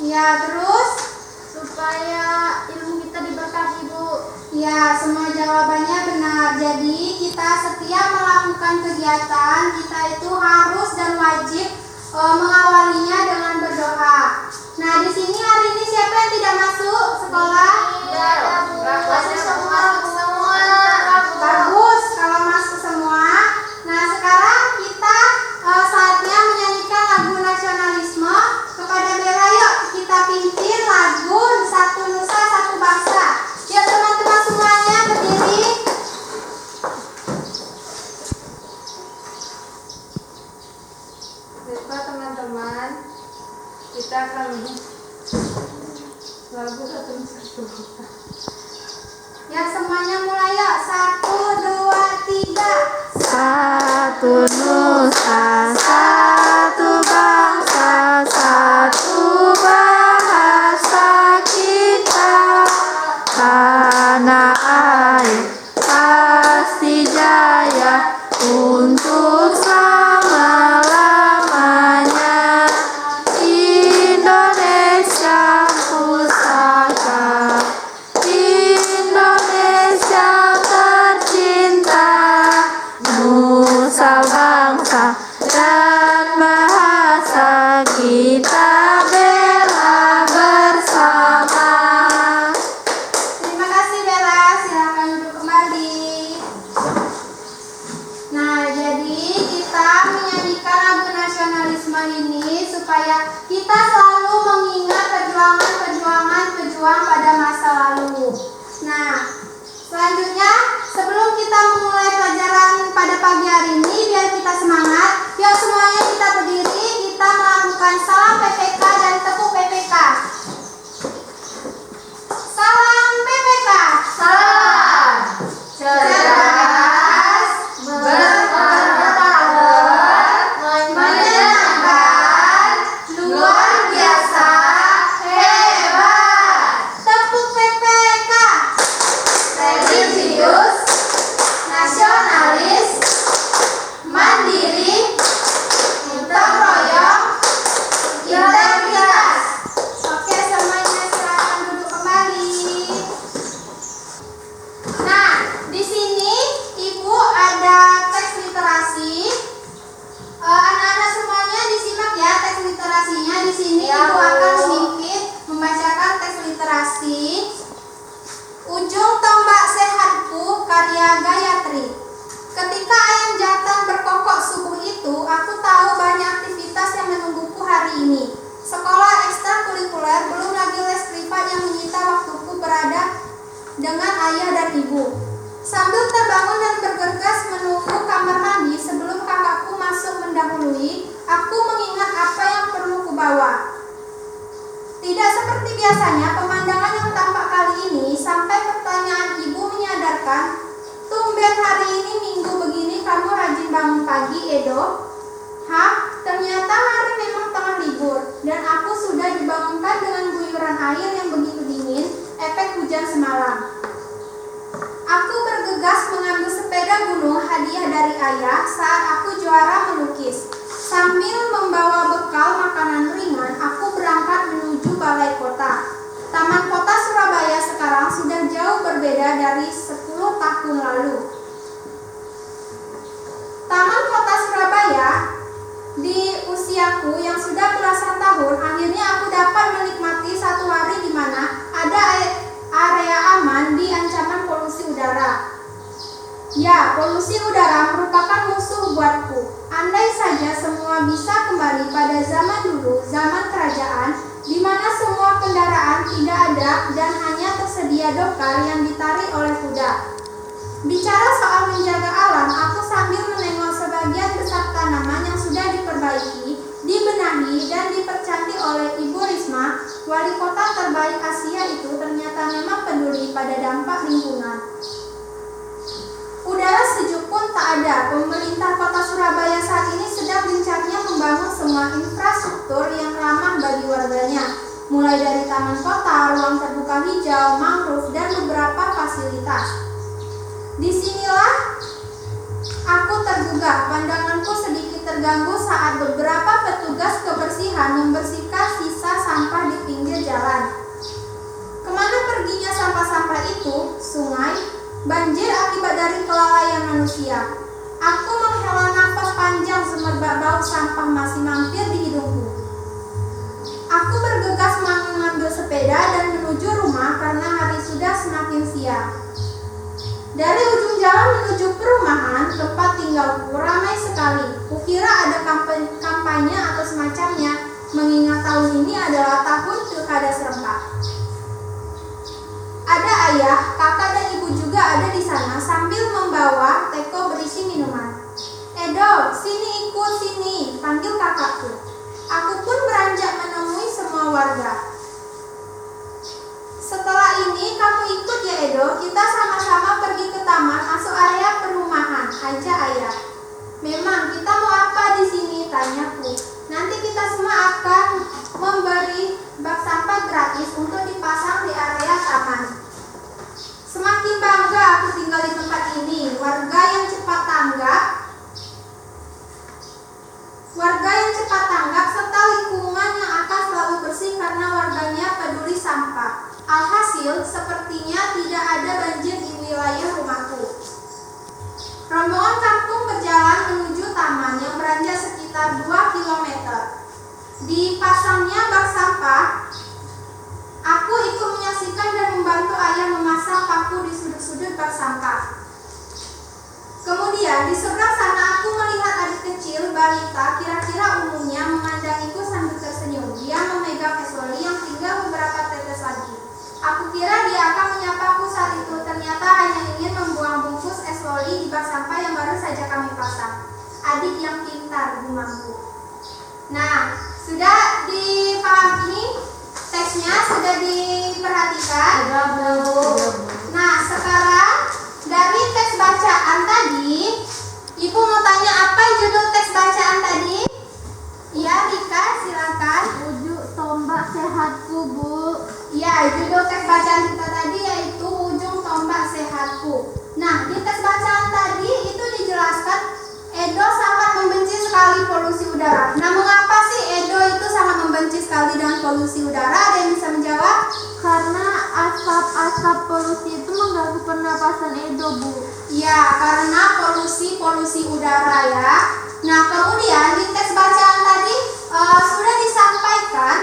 Ya, terus supaya ilmu kita diberkahi, Bu. ya, semua jawabannya benar. Jadi kita setiap melakukan kegiatan kita itu harus dan wajib mengawalinya dengan berdoa. Nah, di sini hari ini siapa yang tidak masuk sekolah? Tidak ada, Bu. Masuk semua. Bagus kalau masuk semua. Nah, sekarang kita saatnya menyanyikan lagu nasionalisme. Kepada Bella, yuk kita pimpin lagu Satu Nusa Satu Bangsa. Yuk teman-teman semuanya berdiri. Baiklah teman-teman, kita akan lagu Satu Nusa Satu Bangsa. Ya, semuanya mulai yuk. 1, 2, 3. Satu nusa, satu bangsa, satu bahasa kita. Tanah air pasti jaya untuk selama-lamanya. Indonesia pusaka, Indonesia tercinta, nusa bangsa dan bahasa kita bela bersama. Terima kasih Bella, silakan duduk kembali. Nah, jadi kita menyanyikan lagu nasionalisme ini supaya kita selalu mengingat perjuangan pejuang pada masa lalu. Nah, selanjutnya sebelum kita memulai pelajaran pada pagi hari ini, biar kita semangat, yuk semuanya kita berdiri, kita melakukan salam PPK dan tepuk PPK. Salam PPK. Salam Cerdas, berpengetahuan, menyenangkan, luar biasa, hebat. Tepuk PPK. Religius, nasionalis, mandiri, gotong royong, integritas. Oke, semuanya silakan duduk kembali. Nah, di sini Ibu ada teks literasi. Anak-anak semuanya disimak ya teks literasinya. Di sini Ya, Ibu Bu. akan memimpin membacakan teks literasi. Ujung tombak sehatku karya Gayatri. Ketika ayam jantan berkokok subuh itu, aku tahu banyak aktivitas yang menungguku hari ini. Sekolah ekstrakurikuler, belum lagi les privat yang menyita waktuku berada dengan ayah dan ibu. Sambil terbangun dan bergegas menunggu kamar mandi sebelum kakakku masuk mendahului, aku mengingat apa yang perlu kubawa. Tidak seperti biasanya pemandangan yang tampak kali ini, sampai pertanyaan ibu menyadarkan, tumben hari ini Minggu begini kamu rajin bangun pagi, Edo? Hah? Ternyata hari memang tengah libur, dan aku sudah dibangunkan dengan guyuran air yang begitu dingin, efek hujan semalam. Aku bergegas mengambil sepeda gunung hadiah dari ayah saat aku juara melukis. Sambil membawa bekal makanan ringan, aku berangkat menuju balai kota. Taman Kota Surabaya sekarang sudah jauh berbeda dari 10 tahun lalu. Taman Kota Surabaya, di usiaku yang sudah belasan tahun, akhirnya aku dapat menikmati satu hari di mana ada area aman di ancaman polusi udara. Ya, polusi udara merupakan musuh buatku. Andai saja semua bisa kembali pada zaman dulu, zaman kerajaan, di mana semua kendaraan tidak ada dan hanya tersedia dokar yang ditarik oleh kuda. Bicara soal menjaga alam, aku sambil menengok sebagian besar tanaman yang sudah diperbaiki, dibenahi, dan dipercantik oleh Ibu Risma, wali kota terbaik Asia itu ternyata memang peduli pada dampak lingkungan. Udara sejuk pun tak ada. Pemerintah Kota Surabaya saat ini sedang gencarnya membangun semua infrastruktur yang ramah bagi warganya, mulai dari taman kota, ruang terbuka hijau, mangrove, dan beberapa fasilitas. Disinilah aku tergugah, pandanganku sedikit terganggu saat beberapa petugas kebersihan membersihkan sisa sampah di pinggir jalan. Kemana perginya sampah-sampah itu? Sungai? Banjir akibat dari kelalaian manusia. Aku menghela nafas panjang semerbak bau sampah masih mampir di hidungku. Aku bergegas mengambil sepeda dan menuju rumah karena hari sudah semakin siang. Dari ujung jalan menuju perumahan, tempat tinggalku ramai sekali. Kukira ada kampanye atau semacamnya, mengingat tahun ini adalah tahun pilkada serentak. Ada ayah, kakak dan ibu juga ada di sana sambil membawa teko berisi minuman. Edo, sini ikut sini, panggil kakakku. Aku pun beranjak menemui semua warga. Setelah ini kamu ikut ya Edo, kita sama-sama pergi ke taman masuk area perumahan, aja ayah. Memang kita mau apa di sini? Tanyaku. Nanti kita semua akan memberi bak sampah gratis untuk dipasang di area taman. Semakin bangga aku tinggal di tempat ini. Warga yang cepat tanggap serta lingkungan yang akan selalu bersih karena warganya peduli sampah. Alhasil, sepertinya tidak ada banjir di wilayah rumahku. Rombongan kampung berjalan menuju taman yang beranjak sekitar 2 km. Di pasangnya bak sampah, aku ikut menyaksikan dan membantu ayah memasang paku di sudut-sudut bak sampah. Kemudian di seberang sana aku melihat adik kecil, balita, kira-kira umumnya memandangiku sambil tersenyum. Dia memegang es loli yang tinggal beberapa tetes lagi. Aku kira dia akan menyapaku saat itu, ternyata hanya ingin membuang bungkus es loli di bak sampah yang baru saja kami pasang. Adik yang pintar, gumamku. Nah, sudah dipahami teksnya, sudah diperhatikan? Nah, sekarang dari teks bacaan tadi, Ibu mau tanya apa judul teks bacaan tadi? Ya, Rika, silakan. Ujung tombak sehatku, Bu. Ya, judul teks bacaan kita tadi yaitu Ujung Tombak Sehatku. Nah, di teks bacaan tadi itu dijelaskan Edo sangat membenci sekali polusi udara. Nah, mengapa sih Edo itu sangat membenci sekali dengan polusi udara? Ada yang bisa menjawab? Karena asap polusi itu mengganggu pernapasan Edo, Bu. Ya, karena polusi udara ya. Nah, kemudian di teks bacaan tadi sudah disampaikan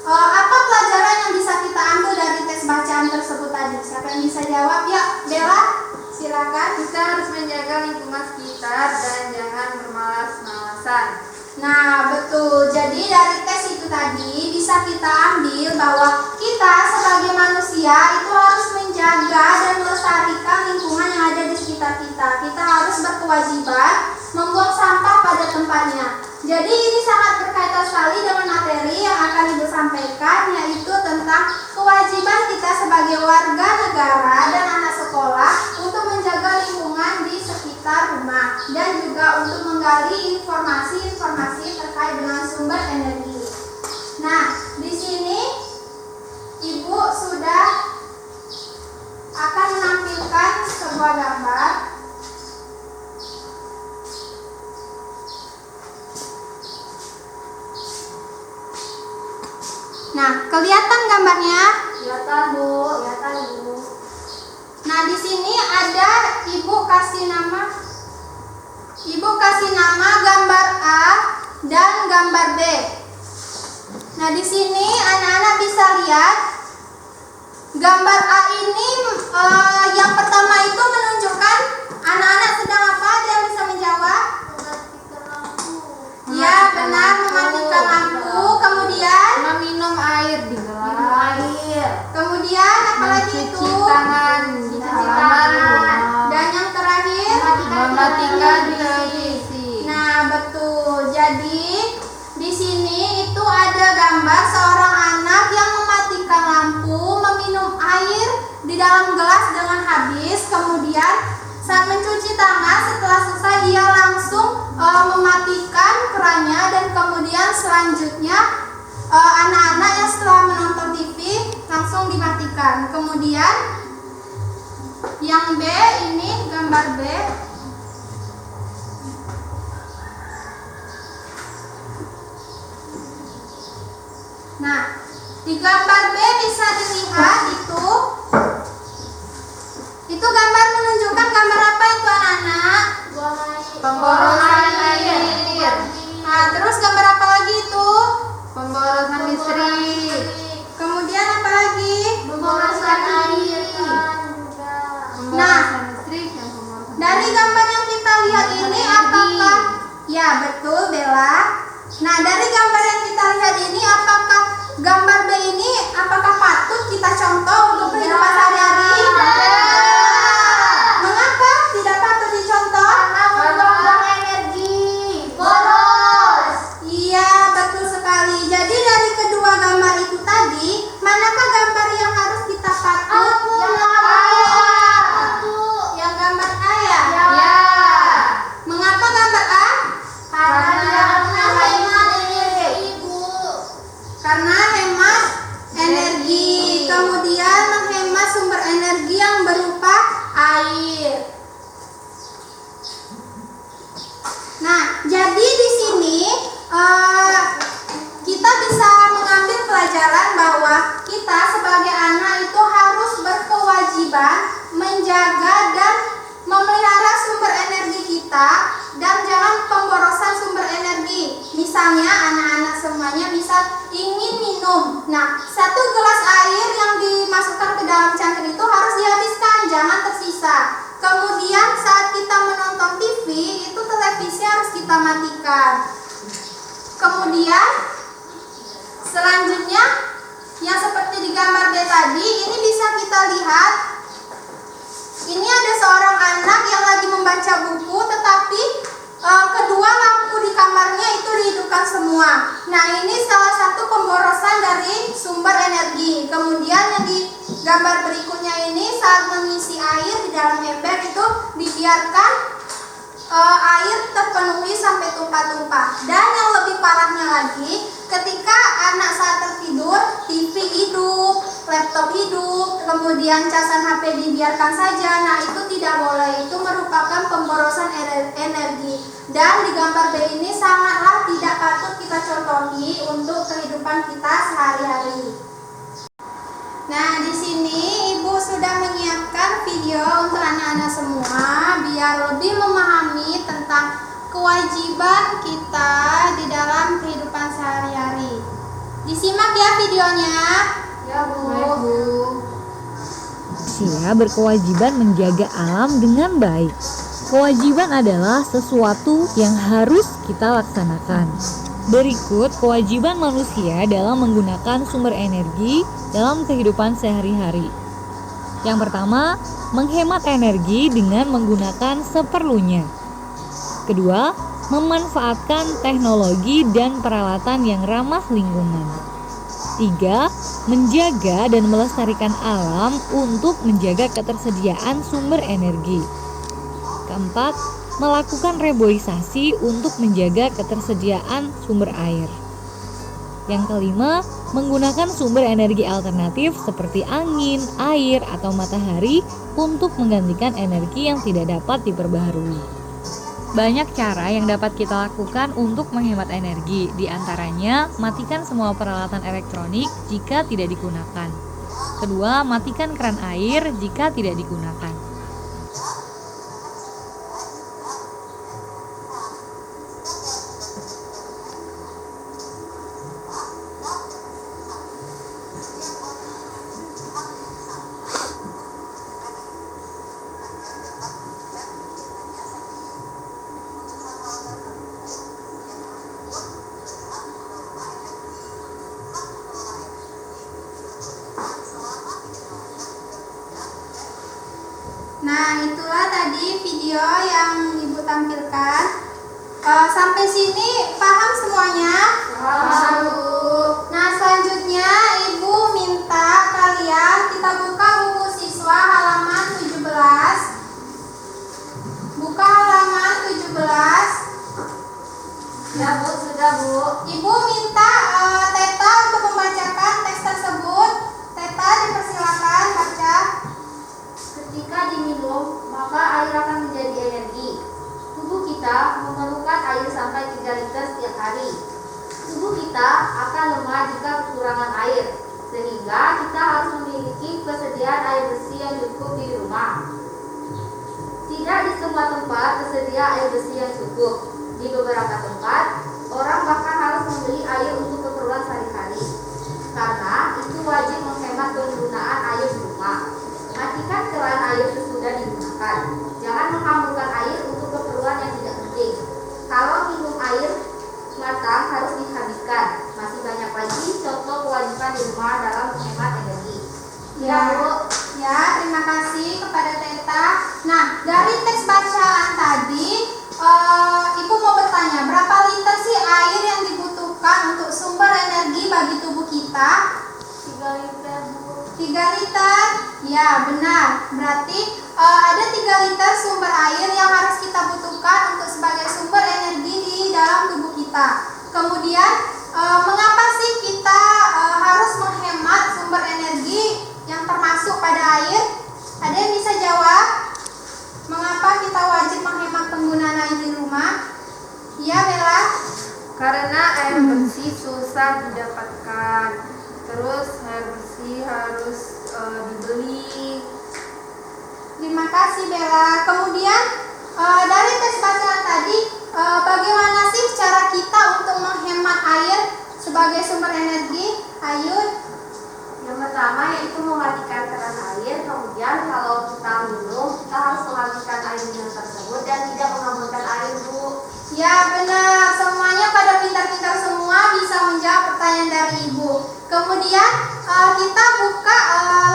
apa pelajaran yang bisa kita ambil dari teks bacaan tersebut tadi. Siapa yang bisa jawab? Ya, Bella, silakan. Kita harus menjaga lingkungan sekitar dan jangan bermalas-malasan. Nah, betul. Jadi dari teks itu tadi bisa kita ambil bahwa kita sebagai manusia itu harus menjaga dan melestarikan lingkungan yang ada di sekitar kita. Kita harus berkewajiban membuang sampah pada tempatnya. Jadi ini sangat berkaitan sekali dengan materi yang akan Ibu sampaikan, yaitu tentang kewajiban kita sebagai warga negara dan anak sekolah untuk menjaga lingkungan di sekitar rumah dan juga untuk menggali informasi-informasi terkait dengan sumber energi. Nah, di sini Ibu sudah akan menampilkan sebuah gambar. Nah, kelihatan gambarnya? Kelihatan, Bu. Nah, di sini ada Ibu kasih nama gambar A dan gambar B. Nah, di sini anak-anak bisa lihat gambar A ini yang pertama itu menunjukkan anak-anak sedang apa? Ada yang bisa menjawab? Ya, benar, mematikan lampu. Kemudian Meminum air di gelas. Kemudian apalagi itu? Mencuci tangan di halaman rumah. Dan yang terakhir? Mematikan televisi. Nah, betul. Jadi di sini itu ada gambar seorang anak yang mematikan lampu, meminum air di dalam gelas dengan habis. Kemudian saat mencuci tangan, setelah selesai ia langsung mematikan kerannya, dan kemudian selanjutnya anak-anak yang setelah menonton TV langsung dimatikan. Kemudian yang B, ini gambar B. Gambar B bisa dilihat itu gambar menunjukkan gambar apa itu anak-anak? Pemborosan air. Nah, terus gambar apa lagi itu? Pemborosan listrik. Kemudian apa lagi? Pemborosan air. Pemborosan listrik dan pemborosan Dari gambar yang kita lihat ini apakah ya betul Bella. Nah, dari gambar yang kita lihat ini apakah gambar B ini apakah patut kita contoh untuk kehidupan sehari-hari? Mengapa tidak patut dicontoh? Membuang energi. Boros. Iya, betul sekali. Jadi dari kedua gambar itu tadi, manakah gambar yang harus kita patut? Yang gambar A ya? Ya. Mengapa gambar A? Karena hemat energi, kemudian menghemat sumber energi yang berupa air. Nah, jadi di sini kita bisa mengambil pelajaran bahwa kita sebagai anak itu harus berkewajiban menjaga dan memelihara sumber energi kita dan jangan pemborosan sumber energi. Misalnya anak-anak semuanya bisa ingin minum. Nah, 1 gelas air yang dimasukkan ke dalam cangkir itu harus dihabiskan, jangan tersisa. Kemudian saat kita menonton TV, itu televisi harus kita matikan. Kemudian selanjutnya yang seperti di gambar B tadi, ini bisa kita lihat. Ini ada seorang anak yang lagi membaca buku, tetapi kedua lampu di kamarnya itu dihidupkan semua. Nah, ini salah satu pemborosan dari sumber energi. Kemudian yang di gambar berikutnya ini saat mengisi air di dalam ember itu dibiarkan air terpenuhi sampai tumpah-tumpah. Dan yang lebih parahnya lagi, ketika anak saat tertidur, TV hidup, laptop hidup, kemudian casan HP dibiarkan saja. Nah, itu tidak boleh. Itu merupakan pemborosan energi. Dan di gambar B ini sangatlah tidak patut kita contohi untuk kehidupan kita sehari-hari. Nah, di sini Ibu sudah menyiapkan video untuk anak-anak semua biar lebih memahami tentang kewajiban kita di dalam kehidupan sehari-hari. Disimak ya videonya. Ya, Bu. Manusia berkewajiban menjaga alam dengan baik. Kewajiban adalah sesuatu yang harus kita laksanakan. Berikut kewajiban manusia dalam menggunakan sumber energi dalam kehidupan sehari-hari. Yang pertama, menghemat energi dengan menggunakan seperlunya. Kedua, memanfaatkan teknologi dan peralatan yang ramah lingkungan. 3. Menjaga dan melestarikan alam untuk menjaga ketersediaan sumber energi. 4. Melakukan reboisasi untuk menjaga ketersediaan sumber air. Yang kelima, menggunakan sumber energi alternatif seperti angin, air, atau matahari untuk menggantikan energi yang tidak dapat diperbaharui. Banyak cara yang dapat kita lakukan untuk menghemat energi, di antaranya matikan semua peralatan elektronik jika tidak digunakan. Kedua, matikan keran air jika tidak digunakan. Nah, itulah tadi video yang Ibu tampilkan. Sampai sini paham semuanya? Paham, Bu. Nah, selanjutnya Ibu minta kalian kita buka buku siswa halaman 17. Buka halaman 17. Ya, Bu, sudah, Bu. Ibu minta Teta untuk membacakan teks tersebut. Teta dipersilakan baca. Ketika diminum, maka air akan menjadi energi. Tubuh kita memerlukan air sampai 3 liter setiap hari. Tubuh kita akan lemah jika kekurangan air. sehingga kita harus memiliki persediaan air bersih yang cukup di rumah. Tidak di semua tempat tersedia air bersih yang cukup. Di beberapa tempat, orang bahkan harus membeli air untuk keperluan sehari-hari. Karena itu wajib menghemat penggunaan air di rumah. Matikan keran air sesudah digunakan. Jangan menghamburkan air untuk keperluan yang tidak penting. Kalau minum air matang harus dihabiskan. Masih banyak lagi contoh kewajiban di rumah dalam menghemat energi. Ya, Bu. ya, terima kasih kepada Teta. Nah, dari teks bacaan tadi, Ibu mau bertanya, berapa liter sih air yang dibutuhkan untuk sumber energi bagi tubuh kita? 3 liter, Bu. 3 liter? Ya, benar. Berarti ada 3 liter sumber air yang harus kita butuhkan untuk sebagai sumber energi di dalam tubuh kita. Kemudian, mengapa sih kita harus menghemat sumber energi yang termasuk pada air? Ada yang bisa jawab? Mengapa kita wajib menghemat penggunaan air di rumah? Iya, Bella? Karena air bersih susah didapatkan. Terus air bersih harus dibeli. Terima kasih, Bella. Kemudian dari tes bacaan tadi, bagaimana sih cara kita untuk menghemat air sebagai sumber energi? Ayu? Yang pertama yaitu mematikan keran air. Kemudian kalau kita minum, kita harus menghabiskan air minum tersebut dan tidak menghamburkan air, Bu. Ya, benar. Semuanya pada pintar-pintar semua bisa menjawab pertanyaan dari Ibu. Kemudian kita buka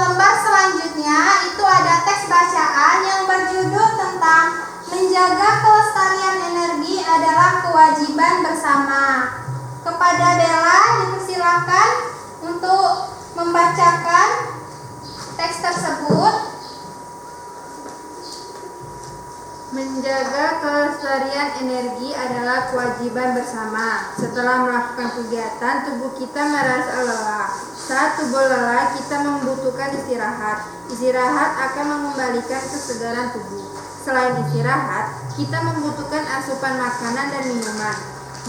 lembar selanjutnya. Itu ada teks bacaan yang berjudul tentang menjaga kelestarian energi adalah kewajiban bersama. Kepada Bella dipersilakan untuk membacakan teks tersebut. Menjaga kelestarian energi adalah kewajiban bersama. Setelah melakukan kegiatan, tubuh kita merasa lelah. Saat tubuh lelah, kita membutuhkan istirahat. Istirahat akan mengembalikan kesegaran tubuh. Selain istirahat, kita membutuhkan asupan makanan dan minuman.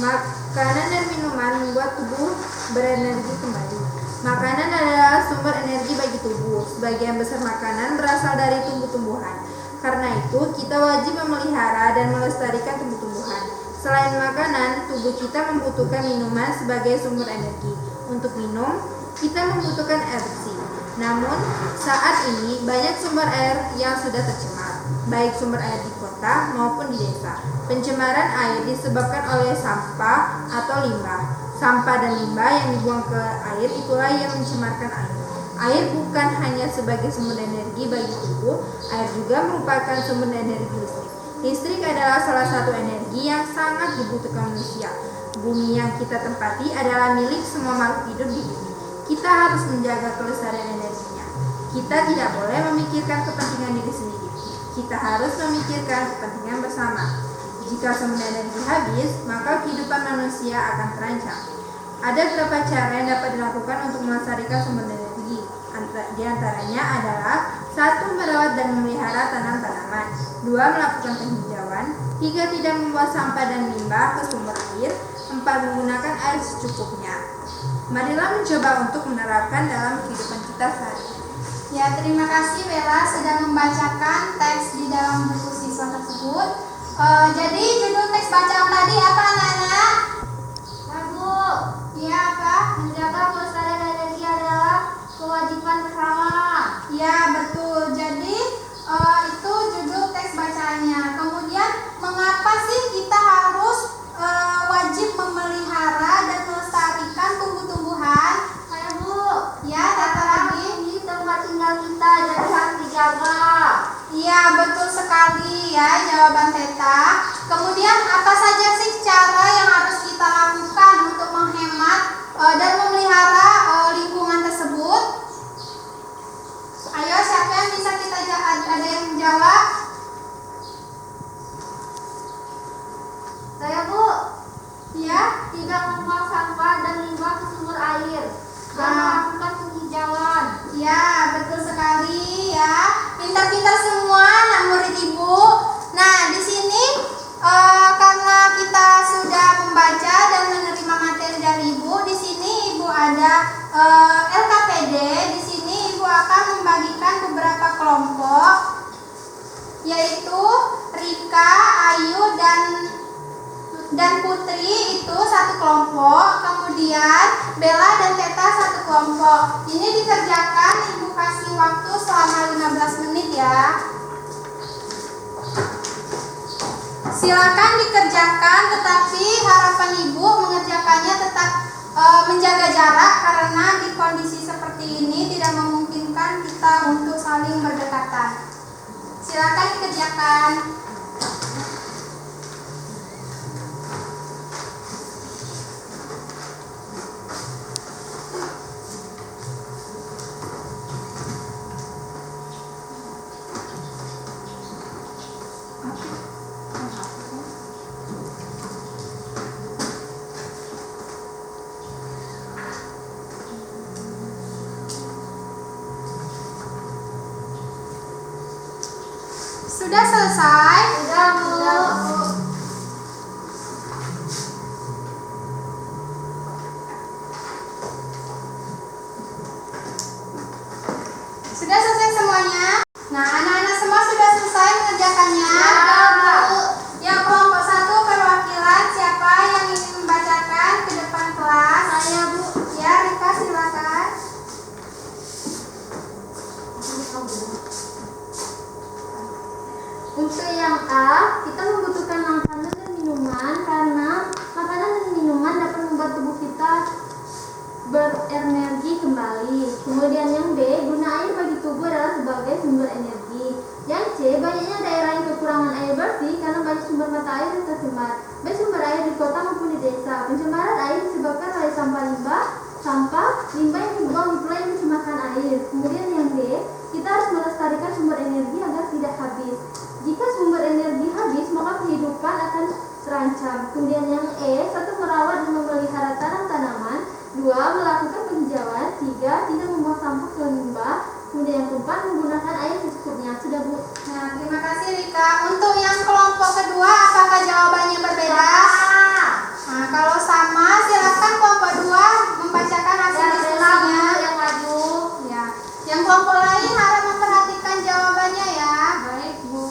Makanan dan minuman membuat tubuh berenergi kembali. Makanan adalah sumber energi bagi tubuh. Sebagian besar makanan berasal dari tumbuh-tumbuhan. Karena itu, kita wajib memelihara dan melestarikan tumbuh-tumbuhan. Selain makanan, tubuh kita membutuhkan minuman sebagai sumber energi. Untuk minum, kita membutuhkan air bersih. Namun, saat ini banyak sumber air yang sudah tercemar, baik sumber air di kota maupun di desa. Pencemaran air disebabkan oleh sampah atau limbah. Sampah dan limbah yang dibuang ke air itulah yang mencemarkan air. Air bukan hanya sebagai sumber energi bagi tubuh, air juga merupakan sumber energi listrik. Listrik adalah salah satu energi yang sangat dibutuhkan manusia. Bumi yang kita tempati adalah milik semua makhluk hidup di bumi. Kita harus menjaga kelestarian energinya. Kita tidak boleh memikirkan kepentingan diri sendiri. Kita harus memikirkan kepentingan bersama. Jika sumber energi habis, maka kehidupan manusia akan terancam. Ada beberapa cara yang dapat dilakukan untuk melestarikan sumber energi. Di antaranya adalah 1. Merawat dan memelihara tanam-tanaman. 2. Melakukan penghijauan. 3. Tidak membuang sampah dan limbah ke sumber air. 4. Menggunakan air secukupnya. Marilah mencoba untuk menerapkan dalam kehidupan kita sehari-hari. Ya, terima kasih Bella sudah membacakan teks di dalam buku siswa tersebut. Jadi judul teks bacaan tadi apa, anak-anak? Bu, Iya, apa? menjaga kelestarian energi adalah kewajiban bersama. Ya, betul. Jadi itu judul teks bacaannya. Kemudian mengapa sih kita harus wajib memelihara dan melestarikan tumbuh-tumbuhan? Saya Bu, Ya, kata lagi. ini tempat tinggal kita jadi harus dijaga. Iya, betul sekali ya jawaban Teta. Kemudian apa saja sih cara yang harus kita lakukan untuk menghemat dan memelihara lingkungan tersebut? Ayo, siapa yang bisa ada yang menjawab? Saya Bu, Ya. tidak membuang sampah dan limbah ke sumber air dan melakukan penghijauan. Ya, betul sekali ya. Pintar-pintar semua anak murid Ibu. Nah, di sini karena kita sudah membaca dan menerima materi dari Ibu, di sini Ibu ada LKPD membagikan beberapa kelompok, yaitu Rika, Ayu, dan Putri itu satu kelompok, kemudian Bella dan Teta satu kelompok. Ini dikerjakan, Ibu kasih waktu selama 15 menit ya. Silakan dikerjakan, tetapi harapan Ibu mengerjakannya tetap menjaga jarak karena di kondisi seperti ini tidak memungkinkan kita untuk saling berdekatan. Silakan dikerjakan. Sudah selesai? Sudah, Bu. Sudah selesai semuanya? Nah, anak-anak semua sudah selesai mengerjakannya? Ya, Bu. Yang kelompok 1 perwakilan, siapa yang ingin membacakan ke depan kelas? Saya, Bu. Ya, Rika silakan. Untuk yang A, kita membutuhkan makanan dan minuman karena makanan dan minuman dapat membuat tubuh kita berenergi kembali. Kemudian yang B, guna air bagi tubuh adalah sebagai sumber energi. Yang C, banyaknya daerah yang kekurangan air bersih karena banyak sumber mata air yang tercemar, baik sumber air di kota maupun di desa. Pencemaran air disebabkan oleh sampah limbah yang dibuang di pulau yang mencemarkan air. Kemudian yang D, kita harus melestarikan sumber energi agar tidak habis. Jika sumber energi habis, maka kehidupan akan terancam. Kemudian yang E, 1 merawat dan memelihara tanaman-tanaman. 2, melakukan penghijauan. 3, tidak membuang sampah ke limbah. Kemudian yang keempat, menggunakan air secukupnya. Sudah, Bu. Nah, terima kasih Rika. Untuk yang kelompok kedua, apakah jawabannya berbeda? Nah, kalau sama, silakan kelompok 2 membacakan hasil diskusinya. Yang maju. Ya. Yang kelompok lain harap memperhatikan jawabannya ya. Baik, Bu.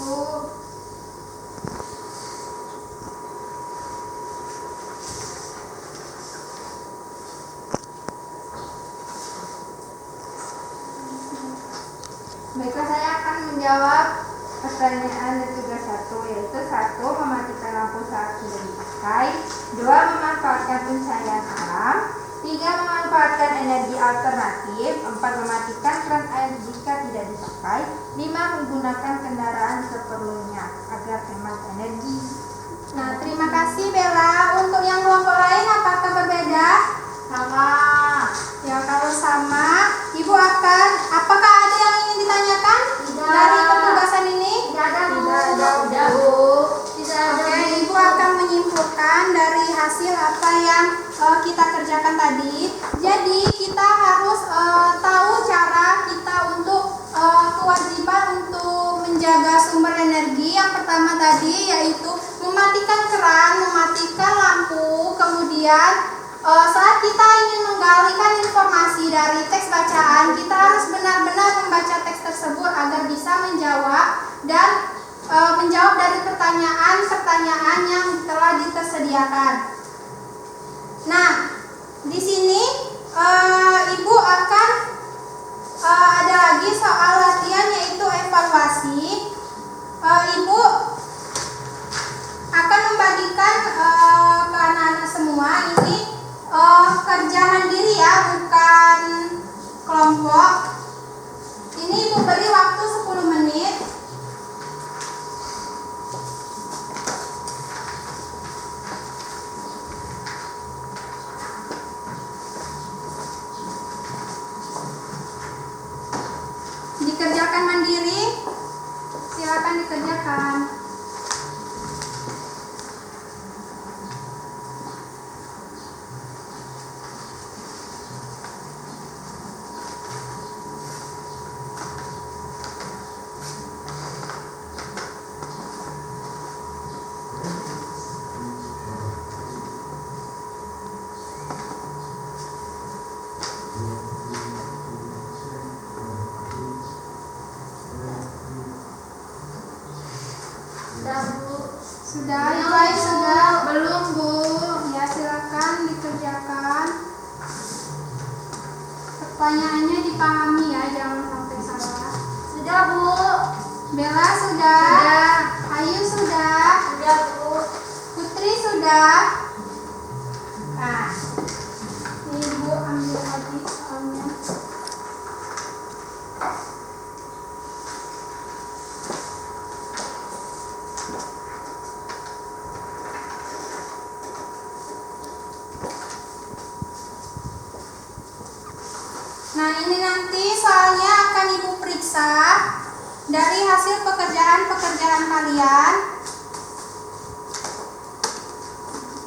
Baiklah, saya akan menjawab pertanyaan dan tugas 1, yaitu 1. Mematikan lampu saat sudah dipakai. 2. Memanfaatkan pencahayaan alam. 3. Memanfaatkan energi alternatif. 4. Mematikan keran air jika tidak dipakai. 5. Menggunakan kendaraan seperlunya agar hemat energi. Nah, terima kasih Bella. Untuk yang kelompok lain apakah berbeda? Sama. Ya, kalau sama, Ibu apakah ada yang ingin ditanyakan Tidak. dari penugasan ini? Tidak ada, Bu. Tidak ada, Bu. Tidak, Bu. Tidak ada, Oke, Bu. Ibu akan menyimpulkan dari hasil apa yang kita kerjakan tadi. Jadi kita harus tahu cara kita untuk kewajiban untuk menjaga sumber energi. Yang pertama tadi yaitu mematikan keran, mematikan lampu, kemudian saat kita ingin menggalikan informasi dari teks bacaan, kita harus benar-benar membaca teks tersebut agar bisa menjawab dan menjawab dari pertanyaan-pertanyaan yang telah ditersediakan. Nah, di sini Ibu akan ada lagi soal latihan yaitu evaluasi. Ibu akan membagikan ke anak-anak semua ini kerja mandiri ya, bukan kelompok. Ini Ibu beri waktu 10 menit. Dikerjakan mandiri, silakan dikerjakan. Sudah, Ibu Ais sudah. Belum, Bu. Ya, silakan dikerjakan. Pertanyaannya dipahami ya, jangan sampai salah. Sudah, Bu. Bella sudah. Ayu sudah. Sudah, Bu. Putri sudah. Nah, ini Ibu ambil lagi soalnya. Nah, ini nanti soalnya akan Ibu periksa dari hasil pekerjaan-pekerjaan kalian.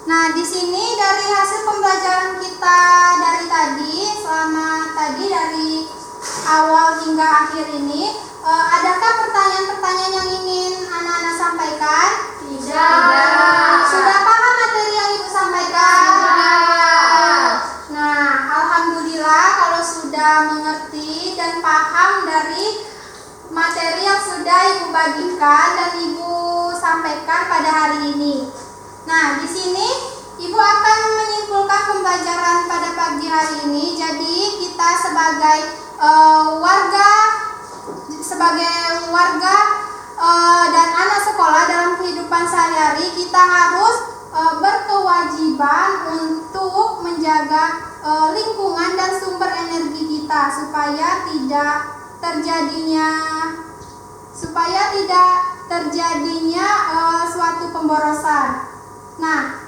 Nah, di sini dari hasil pembelajaran kita dari tadi, selama tadi dari awal hingga akhir ini, adakah pertanyaan-pertanyaan yang ingin anak-anak sampaikan? Tidak. Sudah paham materi yang Ibu sampaikan? Sudah. Nah, alhamdulillah kalau sudah mengerti dan paham dari materi yang sudah Ibu bagikan dan Ibu sampaikan pada hari ini. Nah, di sini Ibu akan menyimpulkan pembelajaran pada pagi hari ini. Jadi kita sebagai warga dan anak sekolah dalam kehidupan sehari-hari, kita harus berkewajiban untuk menjaga lingkungan dan sumber energi kita supaya tidak terjadinya suatu pemborosan. Nah,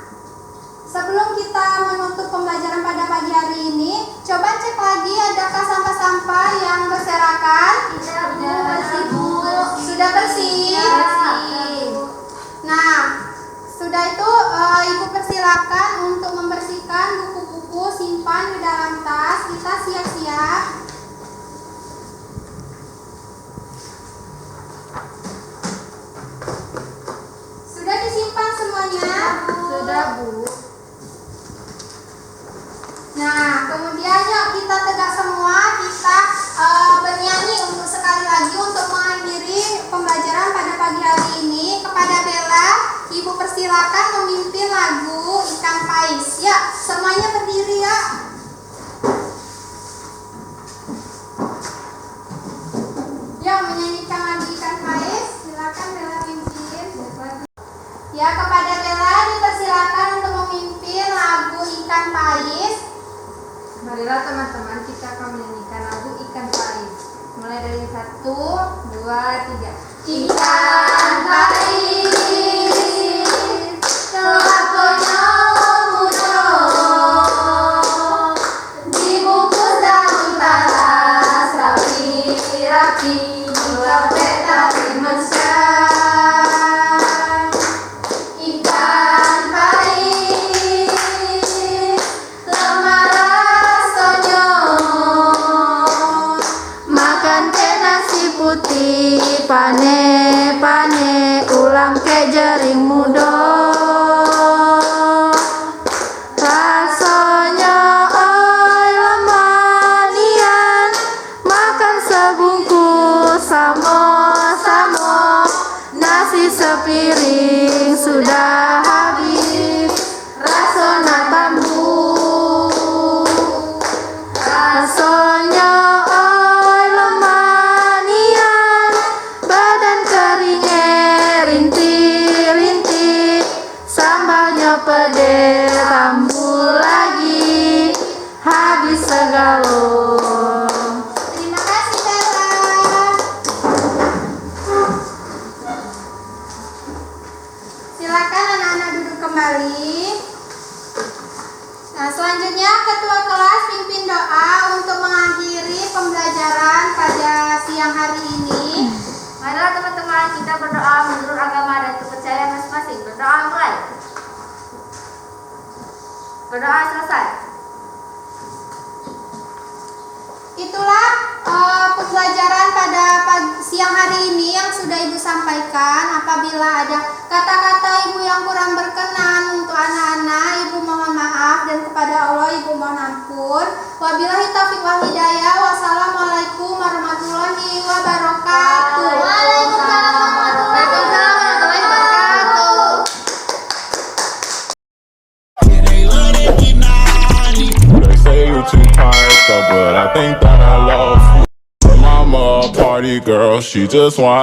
sebelum kita menutup pembelajaran pada pagi hari ini, coba cek lagi adakah sampah-sampah yang berserakan? Tidak, Bu. Bersih, Bu. Sudah bersih? Bersih. Nah, sudah itu Ibu persilakan untuk membersihkan buku-buku, simpan di dalam tas. Kita siap-siap. Sudah disimpan semuanya? Sudah, Bu. Nah, kemudian yuk kita tegak semua, kita bernyanyi untuk sekali lagi untuk mengakhiri pembelajaran pada pagi hari ini. Kepada Bella, Ibu persilakan memimpin lagu Ikan Pais. Ya, semuanya berdiri ya. Yuk menyanyikan lagu Ikan Pais. Silakan Bella pimpin. Ya, kepada Bella dipersilakan untuk memimpin lagu Ikan Pais. Marilah teman-teman, kita akan menyanyikan lagu Ikan Pais. Mulai dari 1, 2, 3. Ikan pais telah muncul dibungkus daun talas rapi-rapi dilepet tali mesra. Ikan pais lemah rasanya, makan ke nasi putih, pane-pane ulam ke jaring muda. Rasanya oi lemah nian, makan sebungkus samo-samo, nasi sepiring sudah habis, rasona tambu. Rasanya oi lemah nian, badan keringnya rintik-rintik, sambalnya pede tambul lagi, habis segalo. Terima kasih Bella. Silakan anak-anak duduk kembali. Nah, selanjutnya ketua kelas pimpin doa untuk mengakhiri pembelajaran pada siang hari ini. Marilah teman-teman kita berdoa menurut agama dan kepercayaan masing-masing. Berdoa mulai. Berdoa selesai. Itulah pembelajaran pada siang hari ini yang sudah Ibu sampaikan. Apabila ada kata-kata Ibu yang kurang berkenan untuk anak-anak, Ibu mohon maaf, dan kepada Allah Ibu mohon ampun. Wabillahi taufiq wal hidayah. Wassalamualaikum warahmatullahi wabarakatuh. Waalaikumsalam warahmatullahi wabarakatuh. girl, she just want